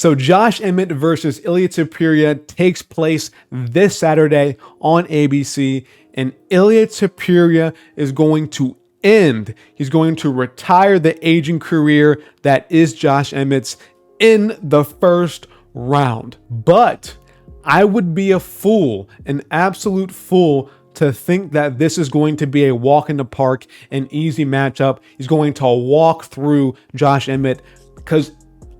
So Josh Emmett versus Ilia Topuria takes place this Saturday on ABC, and Ilia Topuria is going to he's going to retire the aging career that is Josh Emmett's in the first round. But I would be a fool, an absolute fool, to think that this is going to be a walk in the park, an easy matchup. He's going to walk through Josh Emmett, because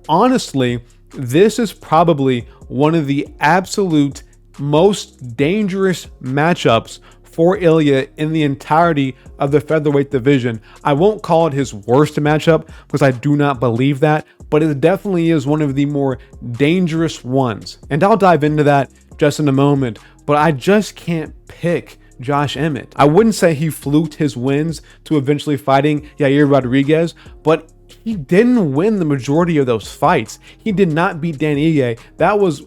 honestly, this is probably one of the absolute most dangerous matchups for Ilia in the entirety of the featherweight division. I won't call it his worst matchup because I do not believe that, but it definitely is one of the more dangerous ones. And I'll dive into that just in a moment, but I just can't pick Josh Emmett. I wouldn't say he fluked his wins to eventually fighting Yair Rodriguez, but he didn't win the majority of those fights. He did not beat Dan Ige. That was,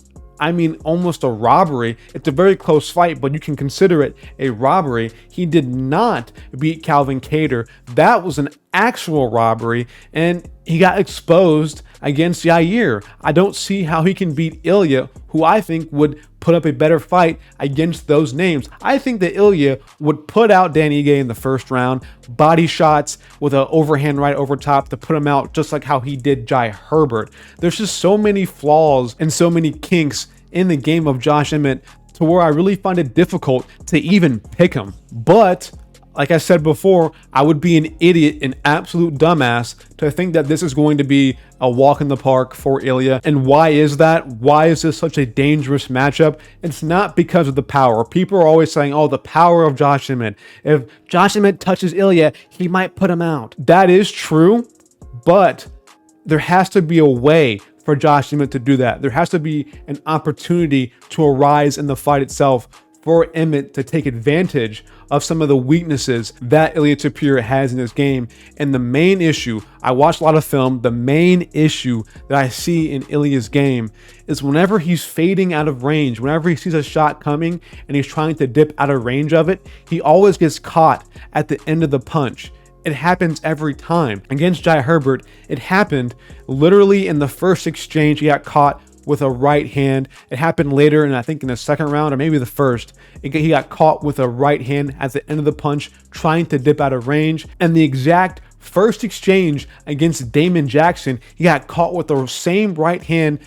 almost a robbery. It's a very close fight, but you can consider it a robbery. He did not beat Calvin Kattar. That was an actual robbery, and he got exposed against Yair. I don't see how he can beat Ilia, who I think would put up a better fight against those names. I think that Ilia would put out Dan Ige in the first round, body shots with an overhand right over top to put him out, just like how he did Jai Herbert. There's just so many flaws and so many kinks in the game of Josh Emmett to where I really find it difficult to even pick him. But like I said before, I would be an idiot, an absolute dumbass, to think that this is going to be a walk in the park for Ilia. And why is that? Why is this such a dangerous matchup? It's not because of the power. People are always saying, oh, the power of Josh Emmett. If Josh Emmett touches Ilia, he might put him out. That is true, but there has to be a way for Josh Emmett to do that. There has to be an opportunity to arise in the fight itself for Emmett to take advantage of some of the weaknesses that Ilia Topuria has in his game. And the main issue, I watched a lot of film, the main issue that I see in Ilia's game is whenever he's fading out of range, whenever he sees a shot coming and he's trying to dip out of range of it, he always gets caught at the end of the punch. It happens every time. Against Jai Herbert, it happened literally in the first exchange. He got caught with a right hand. It happened later, and I think in the second round or maybe the first, he got caught with a right hand at the end of the punch, trying to dip out of range. And the exact first exchange against Damon Jackson, he got caught with the same right hand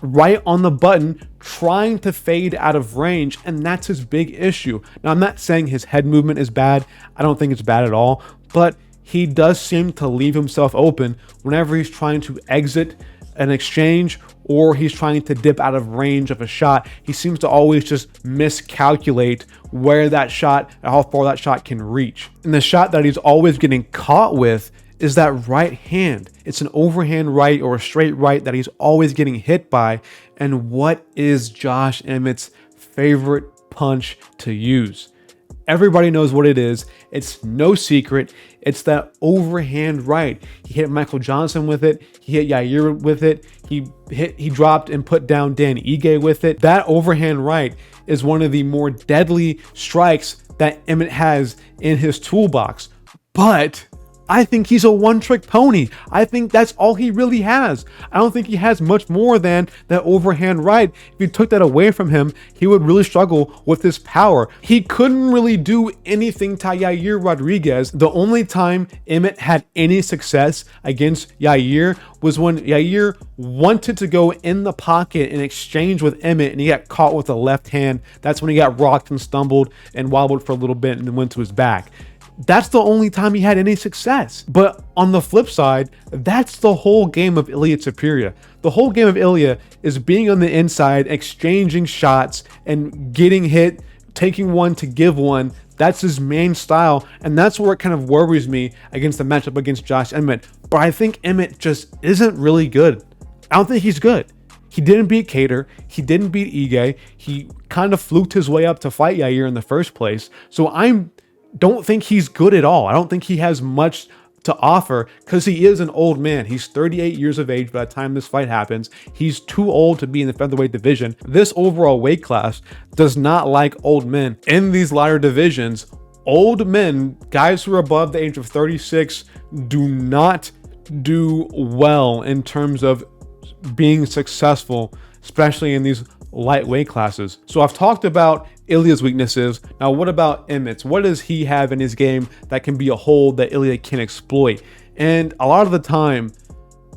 right on the button, trying to fade out of range, and that's his big issue. Now, I'm not saying his head movement is bad. I don't think it's bad at all, but he does seem to leave himself open whenever he's trying to exit an exchange or he's trying to dip out of range of a shot. He seems to always just miscalculate where that shot, how far that shot can reach. And the shot that he's always getting caught with is that right hand. It's an overhand right or a straight right that he's always getting hit by. And what is Josh Emmett's favorite punch to use? Everybody knows what it is. It's no secret. It's that overhand right. He hit Michael Johnson with it. He hit Yair with it. He dropped and put down Dan Ige with it. That overhand right is one of the more deadly strikes that Emmett has in his toolbox. But I think he's a one-trick pony. I think that's all he really has. I don't think he has much more than that overhand right. If you took that away from him, he would really struggle with his power. He couldn't really do anything to Yair Rodriguez. The only time Emmett had any success against Yair was when Yair wanted to go in the pocket and exchange with Emmett, and he got caught with a left hand. That's when he got rocked and stumbled and wobbled for a little bit and then went to his back. That's the only time he had any success. But on the flip side, that's the whole game of Ilia Topuria. The whole game of Ilia is being on the inside, exchanging shots and getting hit, taking one to give one. That's his main style, and that's where it kind of worries me against the matchup against Josh Emmett. But I think Emmett just isn't really good. I don't think he's good. He didn't beat Kattar. He didn't beat Ige. He kind of fluked his way up to fight Yair in the first place. So don't think he's good at all. I don't think he has much to offer because he is an old man. He's 38 years of age by the time this fight happens. He's too old to be in the featherweight division. This overall weight class does not like old men. In these lighter divisions, old men, guys who are above the age of 36, do not do well in terms of being successful, especially in these lightweight classes. So I've talked about Ilia's weaknesses. Now, what about Emmett's? What does he have in his game that can be a hole that Ilia can exploit? And a lot of the time,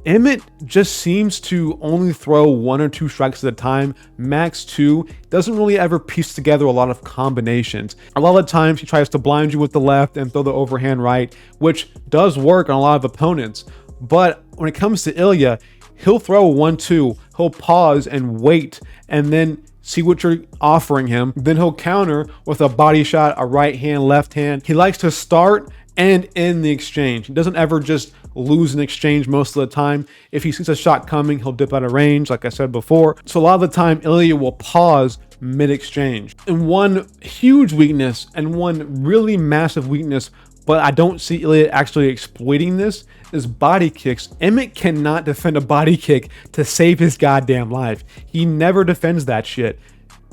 Emmett just seems to only throw 1 or 2 strikes at a time, max 2. Doesn't really ever piece together a lot of combinations. A lot of the times he tries to blind you with the left and throw the overhand right, which does work on a lot of opponents. But when it comes to Ilia, he'll throw 1-2, he'll pause and wait, and then see what you're offering him. Then he'll counter with a body shot, a right hand, left hand. He likes to start and end the exchange. He doesn't ever just lose an exchange most of the time. If he sees a shot coming, he'll dip out of range, like I said before. So a lot of the time, Ilia will pause mid-exchange. And one huge weakness, and one really massive weakness, but I don't see Ilia actually exploiting this, is body kicks. Emmett cannot defend a body kick to save his goddamn life. He never defends that shit.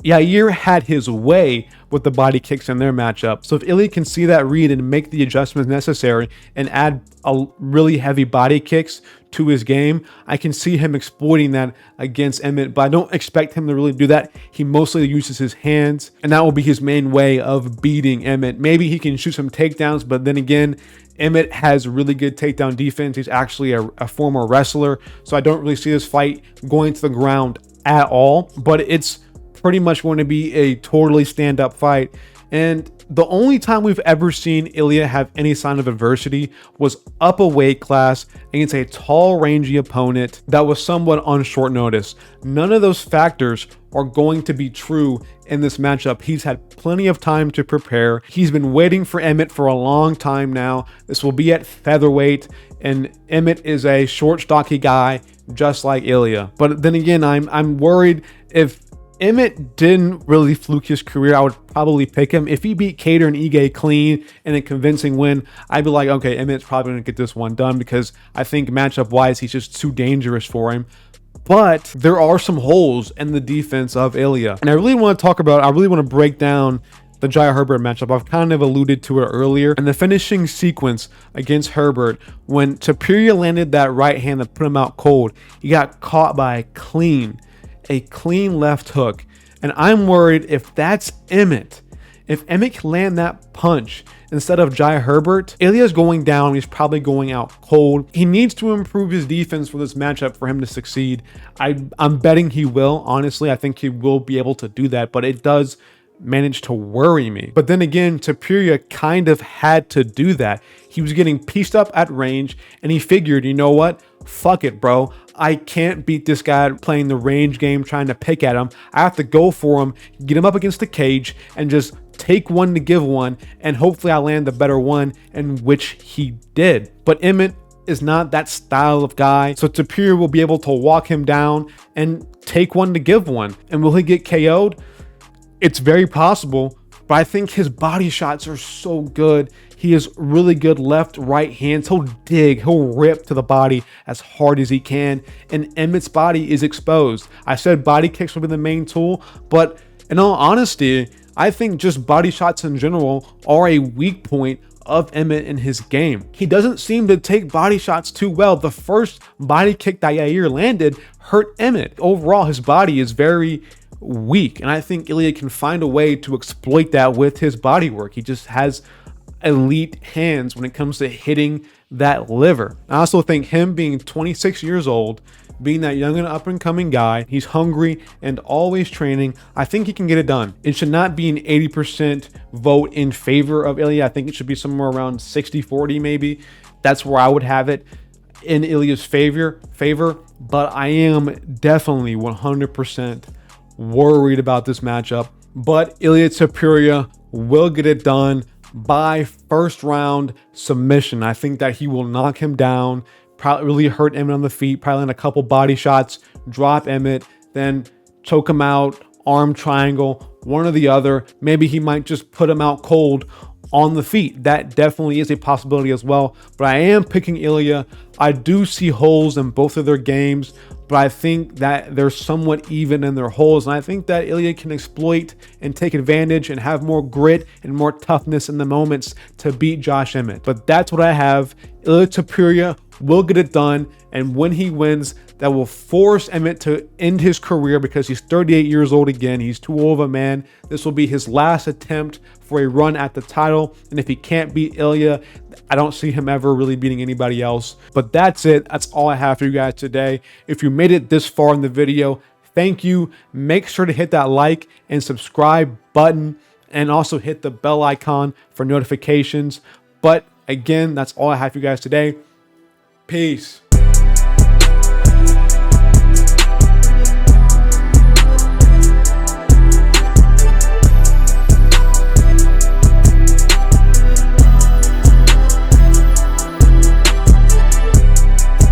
Yair had his way with the body kicks in their matchup. So if Ilia can see that read and make the adjustments necessary and add a really heavy body kicks to his game, I can see him exploiting that against Emmett, but I don't expect him to really do that. He mostly uses his hands, and that will be his main way of beating Emmett. Maybe he can shoot some takedowns, but then again, Emmett has really good takedown defense. He's actually a former wrestler, so I don't really see this fight going to the ground at all, but it's pretty much going to be a totally stand-up fight. And the only time we've ever seen Ilia have any sign of adversity was up a weight class against a tall, rangy opponent that was somewhat on short notice. None of those factors are going to be true in this matchup. He's had plenty of time to prepare. He's been waiting for Emmett for a long time now. This will be at featherweight, and Emmett is a short, stocky guy, just like Ilia. But then again, I'm worried if Emmett didn't really fluke his career, I would probably pick him. If he beat Cater and Ige clean in a convincing win, I'd be like, okay, Emmett's probably going to get this one done, because I think matchup-wise, he's just too dangerous for him. But there are some holes in the defense of Ilia. And I really want to break down the Jai Herbert matchup. I've kind of alluded to it earlier. In the finishing sequence against Herbert, when Topuria landed that right hand that put him out cold, he got caught by a clean left hook. And I'm worried if that's Emmett, if Emmett can land that punch instead of Jai Herbert, Ilia's going down. He's probably going out cold. He needs to improve his defense for this matchup for him to succeed. I'm betting he will. Honestly, I think he will be able to do that, but it does manage to worry me. But then again, Topuria kind of had to do that. He was getting pieced up at range, and he figured, you know what? Fuck it, bro. I can't beat this guy playing the range game, trying to pick at him. I have to go for him, get him up against the cage, and just take one to give one, and hopefully I land the better one, and which he did. But Emmett is not that style of guy, so Topuria will be able to walk him down and take one to give one. And will he get KO'd? It's very possible, but I think his body shots are so good. He is really good left, right hands. He'll dig, he'll rip to the body as hard as he can, and Emmett's body is exposed. I said body kicks will be the main tool, but in all honesty, I think just body shots in general are a weak point of Emmett in his game. He doesn't seem to take body shots too well. The first body kick that Yair landed hurt Emmett. Overall, his body is very weak, and I think Ilia can find a way to exploit that with his body work. He just has elite hands when it comes to hitting that liver. I also think him being 26 years old, being that young and up and coming guy, he's hungry and always training. I think he can get it done. It should not be an 80% vote in favor of Ilia. I think it should be somewhere around 60-40 maybe. That's where I would have it in Ilia's favor, but I am definitely 100% worried about this matchup. But Ilia Topuria will get it done by first round submission. I think that he will knock him down, probably really hurt Emmett on the feet, probably land a couple body shots, drop Emmett, then choke him out, arm triangle, one or the other. Maybe he might just put him out cold on the feet. That definitely is a possibility as well, but I am picking Ilia. I do see holes in both of their games, but I think that they're somewhat even in their holes, and I think that Ilia can exploit and take advantage and have more grit and more toughness in the moments to beat Josh Emmett. But that's what I have. Ilia Topuria will get it done, and when he wins, that will force Emmett to end his career because he's 38 years old again. He's too old of a man. This will be his last attempt for a run at the title. And if he can't beat Ilia, I don't see him ever really beating anybody else. But that's it. That's all I have for you guys today. If you made it this far in the video, thank you. Make sure to hit that like and subscribe button and also hit the bell icon for notifications. But again, that's all I have for you guys today. Peace.